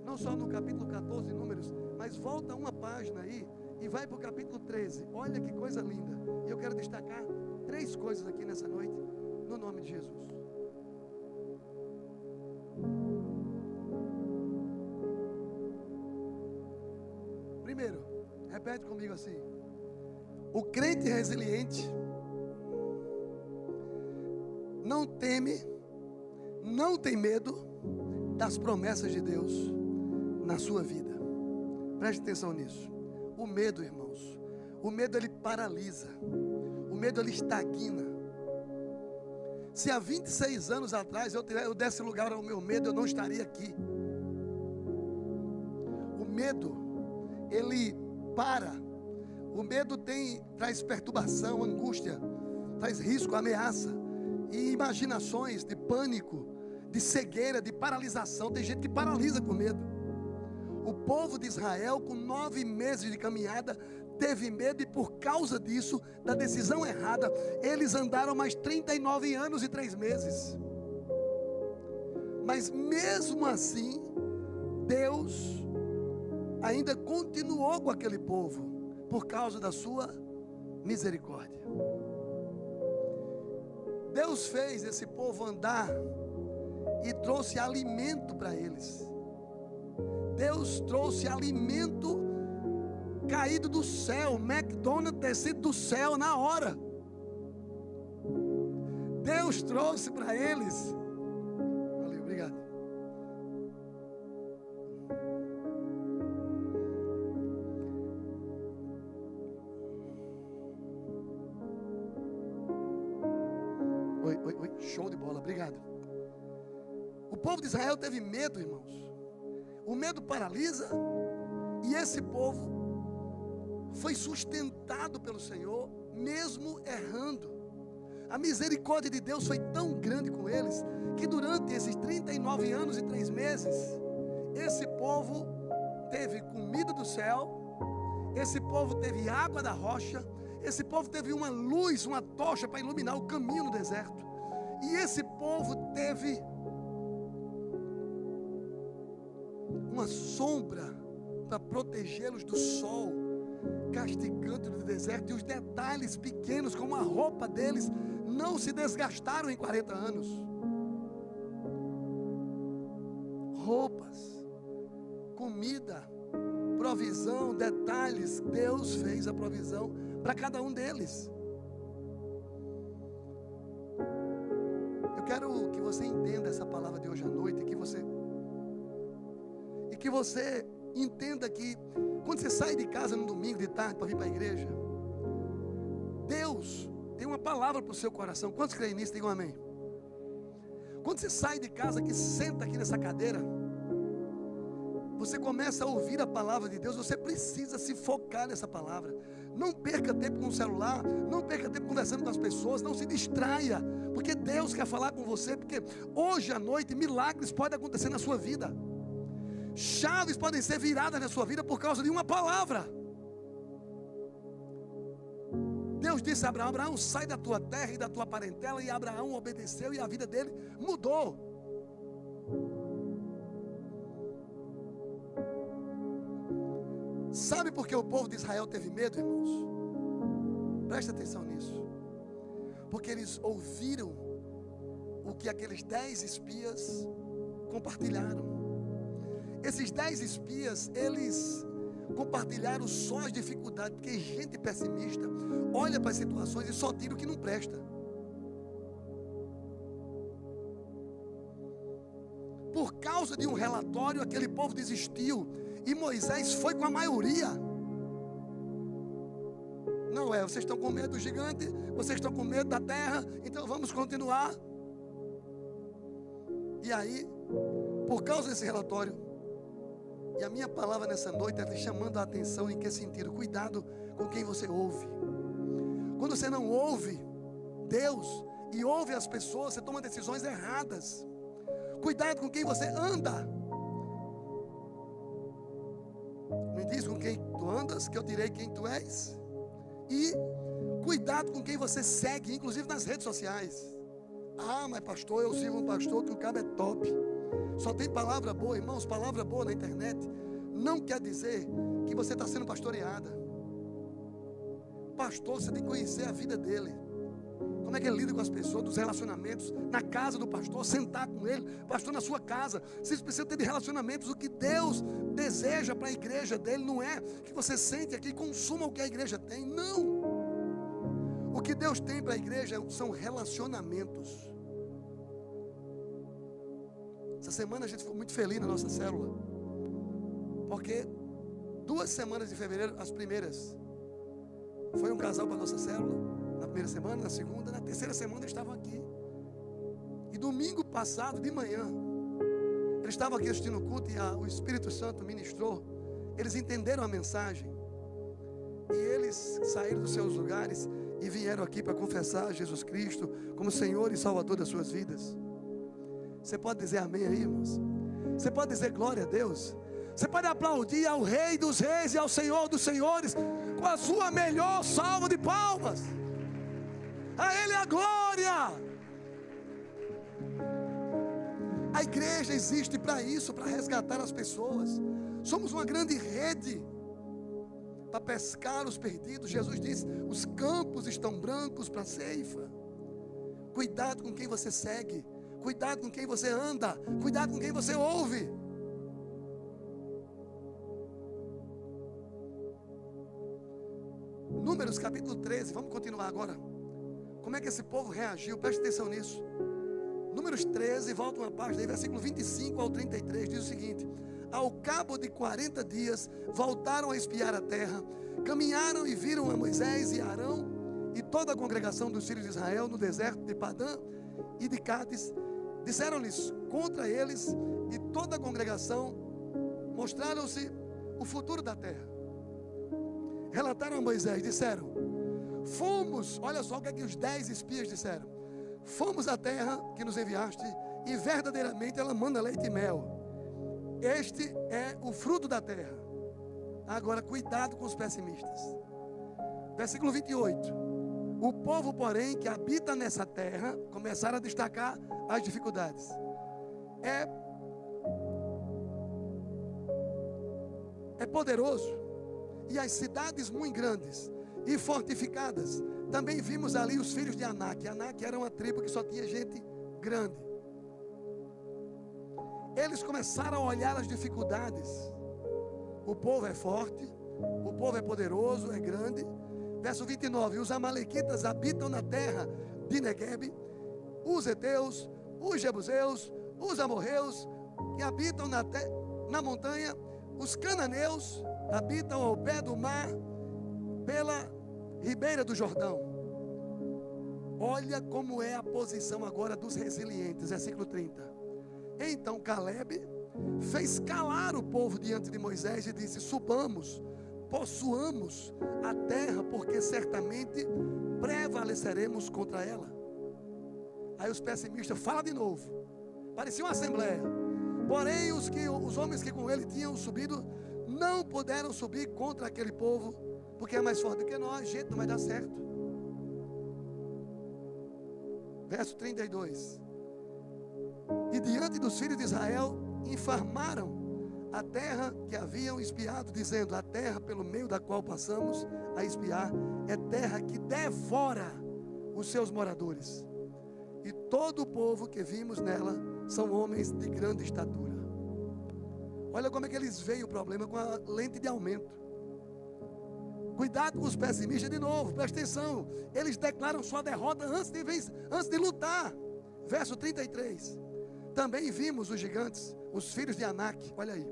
não só no capítulo 14 de Números, mas volta uma página aí e vai para o capítulo 13. Olha que coisa linda. E eu quero destacar 3 coisas aqui nessa noite, no nome de Jesus. Repete comigo assim. O crente resiliente não teme, não tem medo das promessas de Deus na sua vida. Preste atenção nisso. O medo, irmãos, o medo ele paralisa, o medo ele estagna. Se há 26 anos atrás eu desse lugar ao meu medo, eu não estaria aqui. O medo, ele para. O medo traz perturbação, angústia, traz risco, ameaça, e imaginações de pânico, de cegueira, de paralisação. Tem gente que paralisa com medo. O povo de Israel, com 9 meses de caminhada, teve medo, e por causa disso, da decisão errada, eles andaram mais 39 anos e 3 meses. Mas mesmo assim, Deus ainda continuou com aquele povo, por causa da sua misericórdia. Deus fez esse povo andar e trouxe alimento para eles. Deus trouxe alimento caído do céu, McDonald's descido do céu na hora. Deus trouxe para eles. Valeu, obrigado. Oi, show de bola, obrigado. O povo de Israel teve medo, irmãos. O medo paralisa, e esse povo foi sustentado pelo Senhor, mesmo errando. A misericórdia de Deus foi tão grande com eles, que durante esses 39 anos e 3 meses, esse povo teve comida do céu, esse povo teve água da rocha, esse povo teve uma luz, uma tocha para iluminar o caminho no deserto, e esse povo teve uma sombra para protegê-los do sol castigante do deserto, e os detalhes pequenos, como a roupa deles, não se desgastaram em 40 anos. Roupas, comida, provisão, detalhes, Deus fez a provisão para cada um deles. Eu quero que você entenda essa palavra de hoje à noite, que você entenda que quando você sai de casa no domingo de tarde para vir para a igreja, Deus tem uma palavra para o seu coração. Quantos creem nisso? Digam amém. Quando você sai de casa, que senta aqui nessa cadeira, você começa a ouvir a palavra de Deus, você precisa se focar nessa palavra. Não perca tempo com o celular, não perca tempo conversando com as pessoas, não se distraia, porque Deus quer falar com você, porque hoje à noite milagres podem acontecer na sua vida. Chaves podem ser viradas na sua vida por causa de uma palavra. Deus disse a Abraão: Abraão, sai da tua terra e da tua parentela. E Abraão obedeceu, e a vida dele mudou. Sabe por que o povo de Israel teve medo, irmãos? Preste atenção nisso. Porque eles ouviram o que aqueles 10 espias compartilharam. Esses 10 espias, eles compartilharam só as dificuldades, porque gente pessimista olha para as situações e só tira o que não presta. Por causa de um relatório, aquele povo desistiu, e Moisés foi com a maioria. Não é, vocês estão com medo do gigante, vocês estão com medo da terra, então vamos continuar. E aí, por causa desse relatório, e a minha palavra nessa noite é te chamando a atenção em que sentido? Cuidado com quem você ouve. Quando você não ouve Deus e ouve as pessoas, você toma decisões erradas. Cuidado com quem você anda. Me diz com quem tu andas, que eu direi quem tu és. E cuidado com quem você segue, inclusive nas redes sociais. Ah, mas pastor, eu sigo um pastor que o cabo é top. Só tem palavra boa, irmãos. Palavra boa na internet não quer dizer que você está sendo pastoreada. Pastor, você tem que conhecer a vida dele. como é que ele lida com as pessoas, dos relacionamentos, na casa do pastor, sentar com ele, pastor na sua casa. Vocês precisam ter de relacionamentos. O que Deus deseja para a igreja dele não é que você sente aqui e consuma o que a igreja tem, não. O que Deus tem para a igreja são relacionamentos. Essa semana a gente ficou muito feliz na nossa célula, porque 2 semanas de fevereiro, as primeiras, foi um casal para a nossa célula. Na primeira semana, na segunda, na terceira semana eles estavam aqui. E domingo passado, de manhã, eles estavam aqui assistindo o culto e o Espírito Santo ministrou. Eles entenderam a mensagem. E eles saíram dos seus lugares e vieram aqui para confessar Jesus Cristo como Senhor e Salvador das suas vidas. Você pode dizer amém aí, irmãos? Você pode dizer glória a Deus? Você pode aplaudir ao Rei dos Reis e ao Senhor dos Senhores com a sua melhor salva de palmas. A Ele a glória. A igreja existe para isso, para resgatar as pessoas. Somos uma grande rede para pescar os perdidos. Jesus disse: os campos estão brancos para a ceifa. Cuidado com quem você segue, cuidado com quem você anda, cuidado com quem você ouve. Números capítulo 13, vamos continuar agora. Como é que esse povo reagiu? Preste atenção nisso. Números 13, volta uma página aí, versículo 25 ao 33, diz o seguinte: ao cabo de 40 dias, voltaram a espiar a terra, caminharam e viram a Moisés e Arão e toda a congregação dos filhos de Israel no deserto de Padã e de Cádiz. Disseram-lhes contra eles e toda a congregação, mostraram-se o futuro da terra. Relataram a Moisés, disseram: fomos, olha só o que é que os 10 espias disseram: fomos à terra que nos enviaste e verdadeiramente ela manda leite e mel. Este é o fruto da terra. Agora cuidado com os pessimistas. Versículo 28. O povo, porém, que habita nessa terra, começaram a destacar as dificuldades. É poderoso, e as cidades muito grandes e fortificadas. Também vimos ali os filhos de Anak. Anak era uma tribo que só tinha gente grande. Eles começaram a olhar as dificuldades. O povo é forte, o povo é poderoso, é grande. Verso 29, os amalequitas habitam na terra de Neguebe, os heteus, os jebuseus, os amorreus, que habitam na montanha, os cananeus habitam ao pé do mar, pela ribeira do Jordão. Olha como é a posição agora dos resilientes, versículo 30. Então Caleb fez calar o povo diante de Moisés e disse: subamos, possuamos a terra, porque certamente prevaleceremos contra ela. Aí os pessimistas falam de novo. Parecia uma assembleia. Porém os homens que com ele tinham subido não puderam subir contra aquele povo, porque é mais forte do que nós, gente, não vai dar certo. Verso 32. E diante dos filhos de Israel infamaram a terra que haviam espiado, dizendo: a terra pelo meio da qual passamos a espiar é terra que devora os seus moradores, e todo o povo que vimos nela são homens de grande estatura. Olha como é que eles veem o problema com a lente de aumento. Cuidado com os pessimistas de novo, presta atenção. Eles declaram sua derrota antes de lutar. Verso 33. Também vimos os gigantes, os filhos de Anak, olha aí,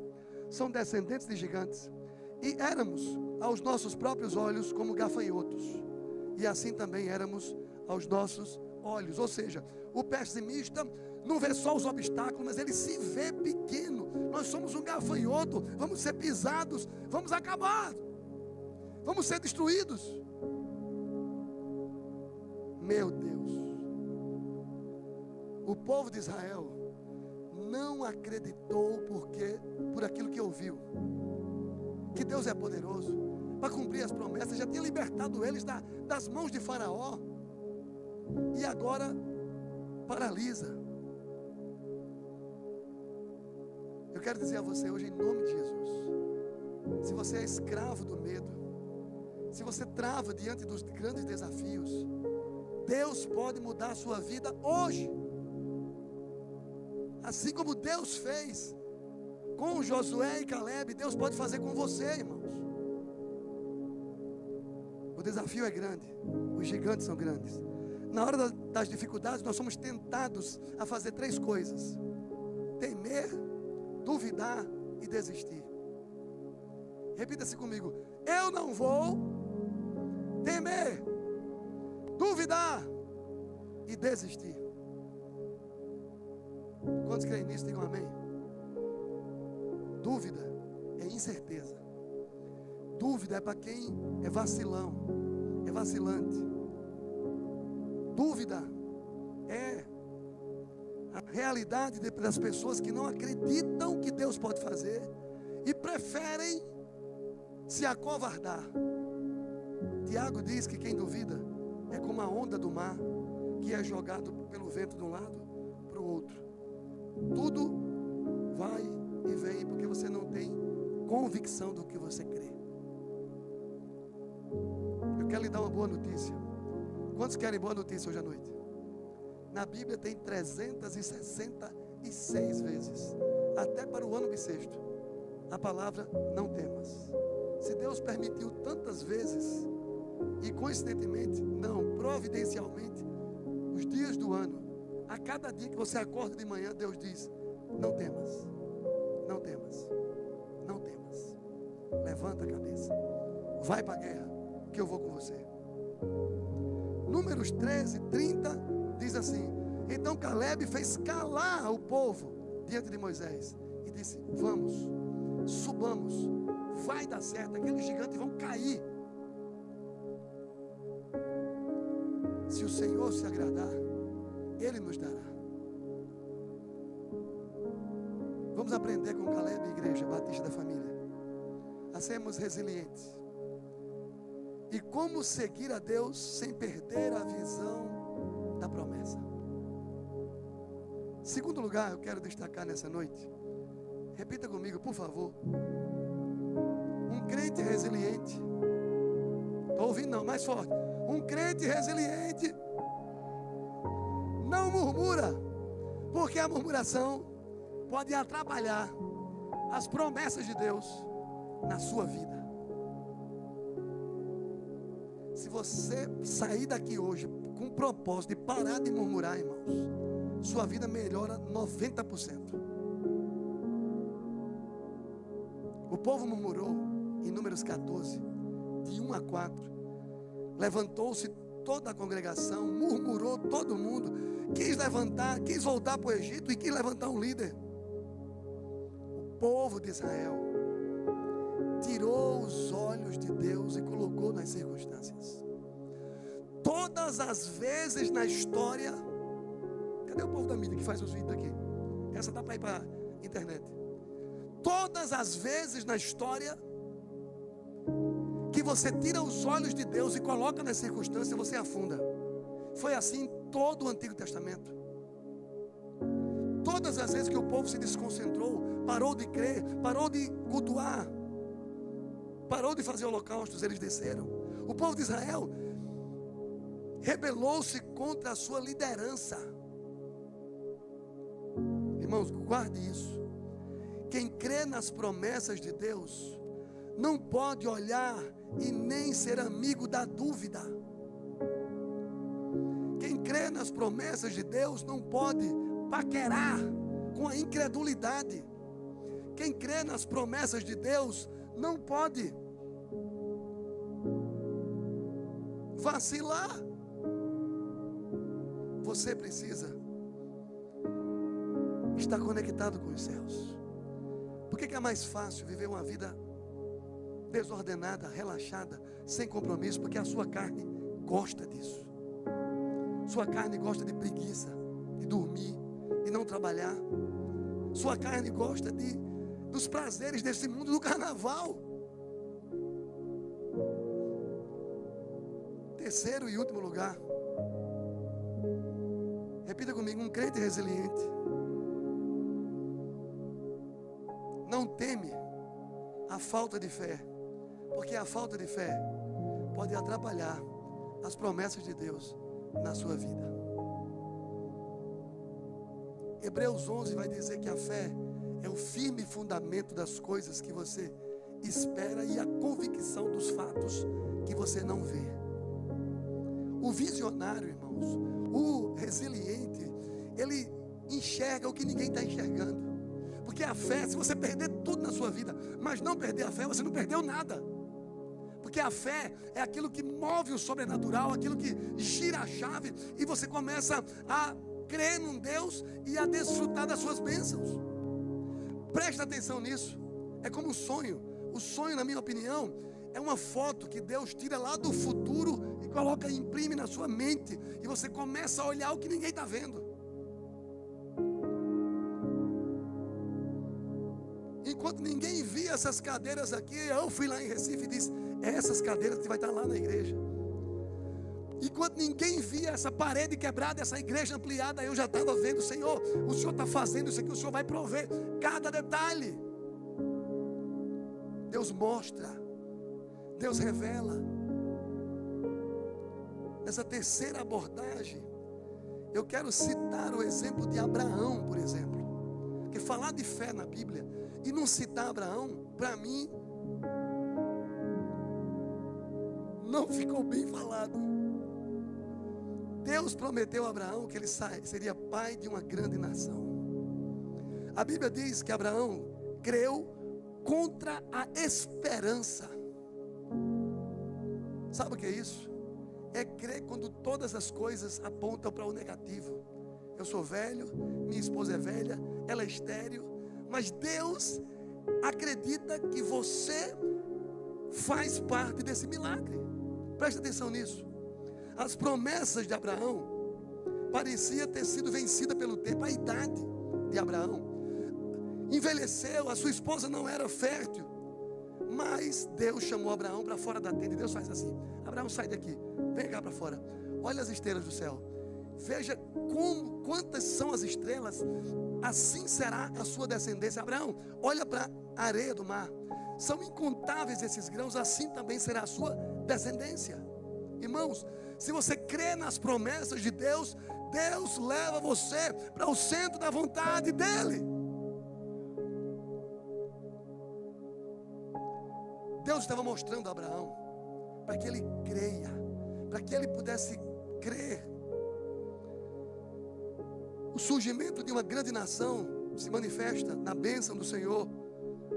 são descendentes de gigantes, e éramos aos nossos próprios olhos como gafanhotos, e assim também éramos aos nossos olhos. Ou seja, o pessimista não vê só os obstáculos, mas ele se vê pequeno. Nós somos um gafanhoto, vamos ser pisados, vamos acabar, vamos ser destruídos. Meu Deus, o povo de Israel não acreditou por aquilo que ouviu, que Deus é poderoso para cumprir as promessas. Já tinha libertado eles das mãos de Faraó, e agora paralisa. Eu quero dizer a você hoje, em nome de Jesus, se você é escravo do medo, se você trava diante dos grandes desafios, Deus pode mudar a sua vida hoje. Assim como Deus fez com Josué e Caleb, Deus pode fazer com você, irmãos. O desafio é grande, os gigantes são grandes. Na hora das dificuldades, nós somos tentados a fazer 3 coisas: temer, duvidar e desistir. Repita-se comigo: eu não vou temer, duvidar e desistir. Quantos creem nisso, digam amém. Dúvida é incerteza. Dúvida é para quem é vacilão, é vacilante. Dúvida é a realidade das pessoas que não acreditam que Deus pode fazer e preferem se acovardar. Tiago diz que quem duvida é como a onda do mar que é jogado pelo vento de um lado para o outro. Tudo vai e vem porque você não tem convicção do que você crê. Eu quero lhe dar uma boa notícia. Quantos querem boa notícia hoje à noite? Na Bíblia tem 366 vezes, até para o ano bissexto, a palavra não temas. Se Deus permitiu tantas vezes, e coincidentemente, não, providencialmente, os dias do ano, a cada dia que você acorda de manhã, Deus diz: não temas, não temas, não temas. Levanta a cabeça, vai para a guerra, que eu vou com você. Números 13, 30, diz assim: então Caleb fez calar o povo diante de Moisés e disse: vamos, subamos, vai dar certo, aqueles gigantes vão cair. Se o Senhor se agradar, Ele nos dará. Vamos aprender com Caleb, Igreja Batista da Família, a sermos resilientes. E como seguir a Deus sem perder a visão da promessa. Segundo lugar, eu quero destacar nessa noite. Repita comigo, por favor. Um crente resiliente. Estou ouvindo não, mais forte. Um crente resiliente não murmura, porque a murmuração pode atrapalhar as promessas de Deus na sua vida. Se você sair daqui hoje com o propósito de parar de murmurar, irmãos, sua vida melhora 90%. O povo murmurou em Números 14, de 1 a 4. Levantou-se toda a congregação, murmurou todo mundo, quis voltar para o Egito e quis levantar um líder. O povo de Israel tirou os olhos de Deus e colocou nas circunstâncias. Todas as vezes na história, cadê o povo da mídia que faz os vídeos aqui? Essa dá para ir para a internet. Todas as vezes na história que você tira os olhos de Deus e coloca nas circunstâncias, você afunda. Foi assim em todo o Antigo Testamento. Todas as vezes que o povo se desconcentrou, parou de crer, parou de cultuar, parou de fazer holocaustos, eles desceram. O povo de Israel rebelou-se contra a sua liderança. Irmãos, guarde isso. Quem crê nas promessas de Deus não pode olhar e nem ser amigo da dúvida. Quem crê nas promessas de Deus não pode paquerar com a incredulidade. Quem crê nas promessas de Deus não pode vacilar. Você precisa estar conectado com os céus. Por que é mais fácil viver uma vida desordenada, relaxada, sem compromisso? Porque a sua carne gosta disso. Sua carne gosta de preguiça, de dormir, de não trabalhar. Sua carne gosta dos prazeres desse mundo do carnaval. Terceiro e último lugar, repita comigo: um crente resiliente não teme a falta de fé, porque a falta de fé pode atrapalhar as promessas de Deus na sua vida. Hebreus 11 vai dizer que a fé é o firme fundamento das coisas que você espera e a convicção dos fatos que você não vê. O visionário, irmãos, o resiliente, ele enxerga o que ninguém está enxergando. Porque a fé, se você perder tudo na sua vida, mas não perder a fé, você não perdeu nada. Porque a fé é aquilo que move o sobrenatural, aquilo que gira a chave e você começa a crer num Deus e a desfrutar das suas bênçãos. Presta atenção nisso. É como um sonho. O sonho, na minha opinião, é uma foto que Deus tira lá do futuro e coloca, imprime na sua mente. E você começa a olhar o que ninguém está vendo. Enquanto ninguém via essas cadeiras aqui, eu fui lá em Recife e disse: é essas cadeiras que vai estar lá na igreja. Enquanto ninguém via essa parede quebrada, essa igreja ampliada, eu já estava vendo: Senhor, o Senhor está fazendo isso aqui, o Senhor vai prover cada detalhe. Deus mostra, Deus revela. Nessa terceira abordagem, eu quero citar o exemplo de Abraão, por exemplo. Porque falar de fé na Bíblia e não citar Abraão, para mim, não ficou bem falado. Deus prometeu a Abraão que ele seria pai de uma grande nação. A Bíblia diz que Abraão creu contra a esperança. Sabe o que é isso? É crer quando todas as coisas apontam para o negativo. Eu sou velho, minha esposa é velha, ela é estéril, mas Deus acredita que você faz parte desse milagre. Preste atenção nisso. As promessas de Abraão parecia ter sido vencida pelo tempo. A idade de Abraão envelheceu, a sua esposa não era fértil, mas Deus chamou Abraão para fora da tenda. E Deus faz assim: Abraão, sai daqui, vem cá para fora, olha as estrelas do céu, veja quantas são as estrelas, assim será a sua descendência. Abraão, olha para a areia do mar, são incontáveis esses grãos, assim também será a sua descendência. Irmãos, se você crê nas promessas de Deus, Deus leva você para o centro da vontade dEle. Deus estava mostrando a Abraão para que ele creia, para que ele pudesse crer. O surgimento de uma grande nação se manifesta na bênção do Senhor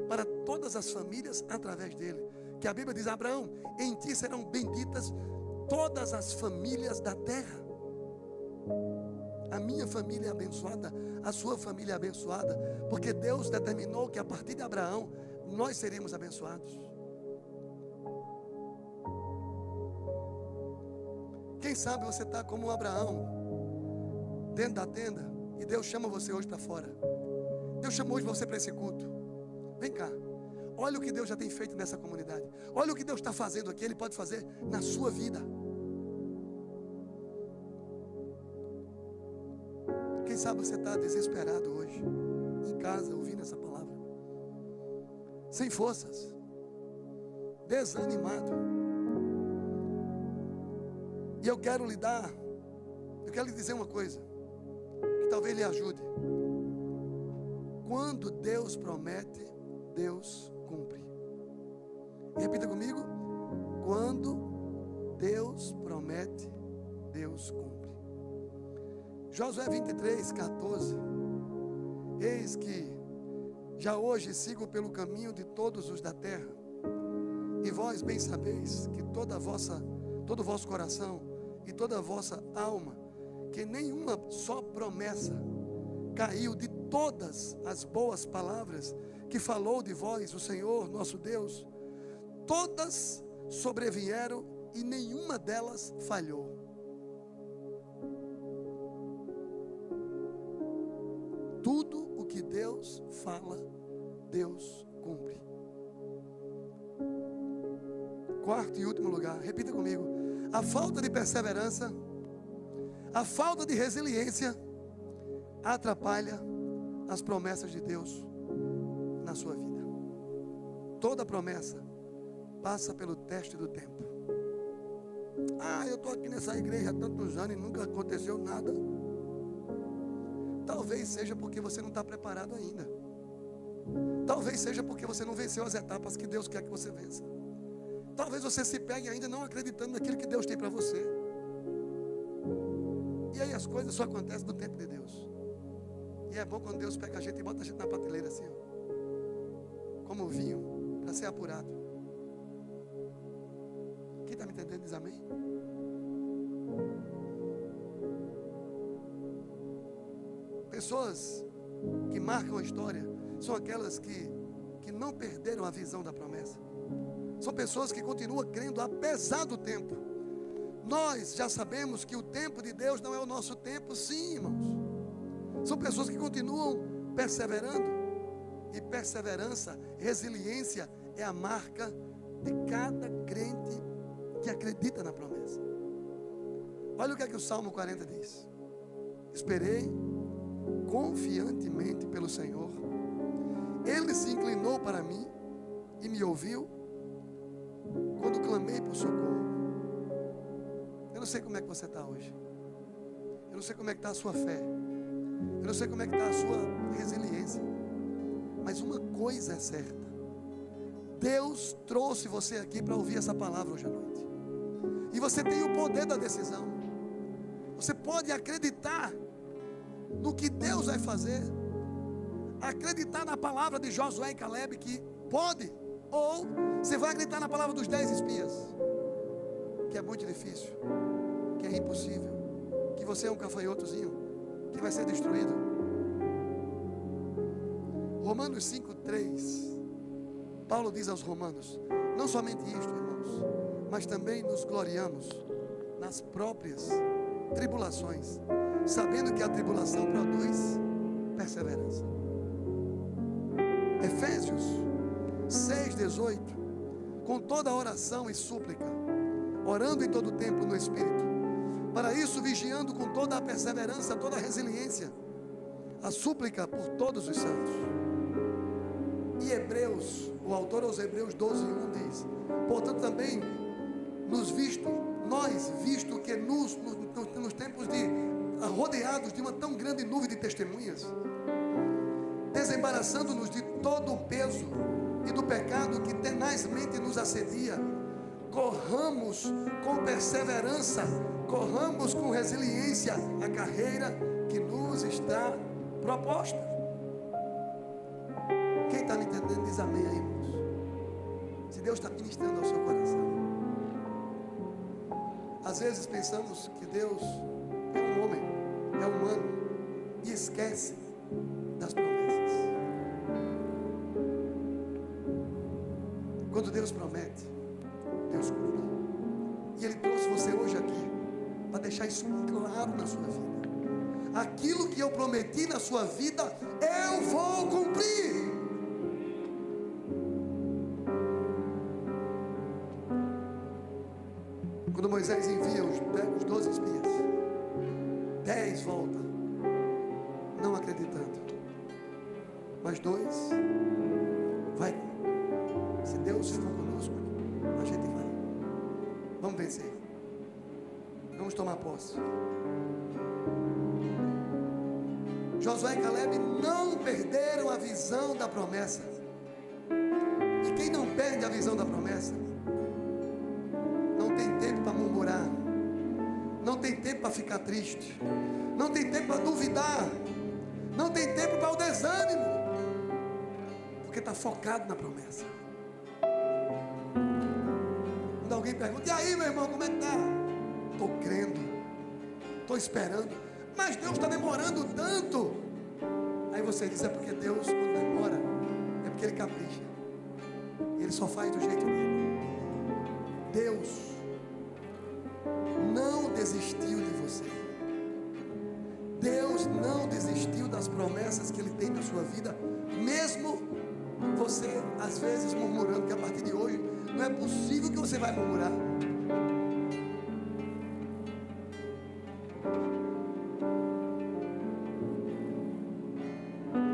para todas as famílias através dele. Que a Bíblia diz: Abraão, em ti serão benditas todas as famílias da terra. A minha família é abençoada, a sua família é abençoada, porque Deus determinou que a partir de Abraão nós seríamos abençoados. Quem sabe você está como um Abraão, dentro da tenda, e Deus chama você hoje para fora. Deus chamou hoje você para esse culto. Vem cá, olha o que Deus já tem feito nessa comunidade. Olha o que Deus está fazendo aqui, Ele pode fazer na sua vida. Quem sabe você está desesperado hoje, em casa, ouvindo essa palavra, sem forças, desanimado. E eu quero lhe dizer uma coisa, que talvez lhe ajude. Quando Deus promete, Deus cumpre. Repita comigo: quando Deus promete, Deus cumpre. Josué 23, 14. Eis que já hoje sigo pelo caminho de todos os da terra, e vós bem sabeis que todo o vosso coração e toda a vossa alma, que nenhuma só promessa caiu de todas as boas palavras que falou de vós o Senhor nosso Deus. Todas sobrevieram e nenhuma delas falhou. Tudo o que Deus fala, Deus cumpre. Quarto e último lugar, repita comigo: a falta de perseverança, a falta de resiliência atrapalha as promessas de Deus na sua vida. Toda promessa passa pelo teste do tempo. Eu estou aqui nessa igreja há tantos anos e nunca aconteceu nada. Talvez seja porque você não está preparado ainda. Talvez seja porque você não venceu as etapas que Deus quer que você vença. Talvez você se pegue ainda não acreditando naquilo que Deus tem para você. E aí as coisas só acontecem no tempo de Deus. E é bom quando Deus pega a gente e bota a gente na prateleira assim, ó, como vinho, para ser apurado. Quem está me entendendo diz amém? Pessoas que marcam a história são aquelas que não perderam a visão da promessa. São pessoas que continuam crendo apesar do tempo. Nós já sabemos que o tempo de Deus não é o nosso tempo, sim, irmãos. São pessoas que continuam perseverando. E perseverança, resiliência é a marca de cada crente que acredita na promessa. Olha o que é que o Salmo 40 diz. Esperei confiantemente pelo Senhor. Ele se inclinou para mim e me ouviu quando clamei por socorro. Eu não sei como é que você está hoje. Eu não sei como é que está a sua fé. Eu não sei como é que está a sua resiliência. Mas uma coisa é certa. Deus trouxe você aqui para ouvir essa palavra hoje à noite. E você tem o poder da decisão. Você pode acreditar no que Deus vai fazer. Acreditar na palavra de Josué e Caleb que pode. Ou você vai acreditar na palavra dos 10 espias, que é muito difícil, que é impossível, que você é um gafanhotozinho, que vai ser destruído. Romanos 5:3, Paulo diz aos romanos: não somente isto, irmãos, mas também nos gloriamos nas próprias tribulações, sabendo que a tribulação produz perseverança. Efésios 6:18, com toda oração e súplica, orando em todo tempo no Espírito, para isso vigiando com toda a perseverança, toda a resiliência, a súplica por todos os santos. E Hebreus, o autor aos Hebreus 12:1 diz: portanto também nós, visto que nos tempos rodeados de uma tão grande nuvem de testemunhas, desembaraçando-nos de todo o peso e do pecado que tenazmente nos assedia, corramos com perseverança, corramos com resiliência a carreira que nos está proposta. Quem está me entendendo diz amém aí, irmãos. Se Deus está ministrando ao seu coração. Às vezes pensamos que Deus é um homem, é humano, e esquece das promessas. Quando Deus promete, Deus cumpre. E Ele trouxe você hoje aqui para deixar isso claro na sua vida. Aquilo que eu prometi na sua vida, eu vou cumprir. Quando Moisés envia os 12 espias, 10 voltam, não acreditando, mas 2 vai. Se Deus for conosco, a gente vai. Vamos vencer. Vamos tomar posse. Josué e Caleb não perderam a visão da promessa. E quem não perde a visão da promessa, não tem tempo para murmurar, não tem tempo para ficar triste, não tem tempo para duvidar, não tem tempo para o desânimo, porque está focado na promessa. Quando alguém pergunta: e aí, meu irmão, como é que está? Estou crendo, estou esperando, mas Deus está demorando tanto. Aí você diz: é porque Deus, quando demora, é porque Ele capricha, Ele só faz do jeito dele. Deus não desistiu de você. Deus não desistiu das promessas que Ele tem na sua vida, mesmo você às vezes murmurando que a partir de hoje não é possível que você vai murmurar.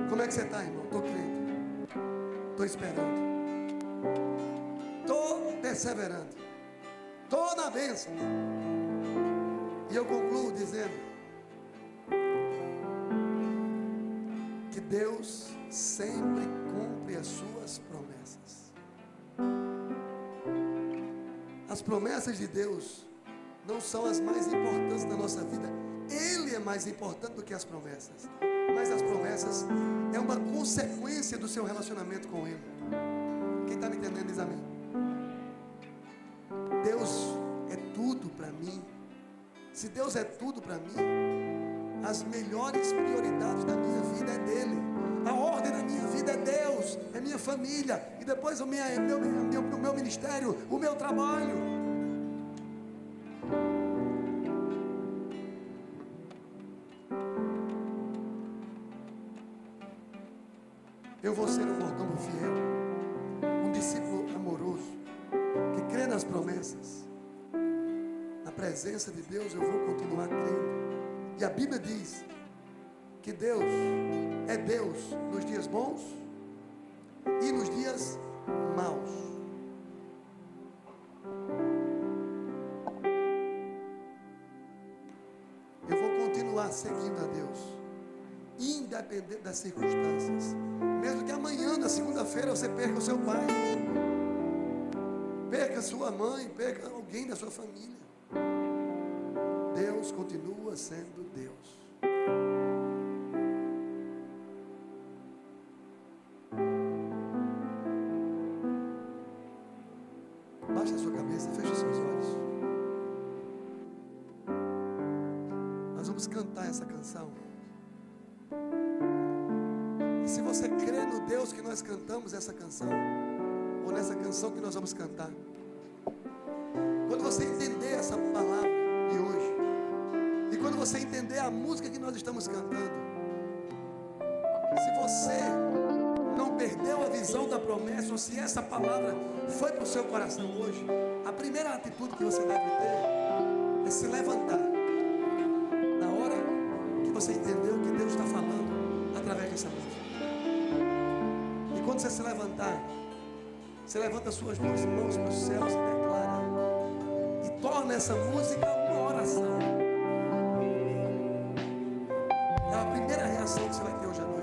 Como é que você está, irmão? Estou crendo, estou esperando, estou perseverando. toda a bênção. E eu concluo dizendo que Deus sempre cumpre as suas promessas. As promessas de Deus não são as mais importantes da nossa vida. Ele é mais importante do que as promessas. Mas as promessas é uma consequência do seu relacionamento com Ele. Quem está me entendendo diz amém. Deus é tudo para mim. Se Deus é tudo para mim, as melhores prioridades da minha vida é dele. A ordem da minha vida é Deus, é minha família, e depois o meu ministério, o meu trabalho. Eu vou ser um mordomo fiel, um discípulo amoroso, que crê nas promessas. Na presença de Deus eu vou continuar crendo. E a Bíblia diz que Deus é Deus nos dias bons e nos dias maus. Eu vou continuar seguindo a Deus, independente das circunstâncias. Mesmo que amanhã, na segunda-feira, você perca o seu pai, perca a sua mãe, perca alguém da sua família, Deus continua sendo Deus. Baixe a sua cabeça, feche seus olhos. Nós vamos cantar essa canção. E se você crê no Deus que nós cantamos essa canção, ou nessa canção que nós vamos cantar, quando você entender essa palavra de hoje, e quando você entender a música que nós estamos cantando, se você não perdeu a visão da promessa, ou se essa palavra foi para o seu coração hoje, a primeira atitude que você deve ter é se levantar na hora que você entendeu que Deus está falando através dessa música. E quando você se levantar, você levanta suas duas mãos para os céus e declara, e torna essa música uma oração. É a primeira reação que você vai ter hoje à noite.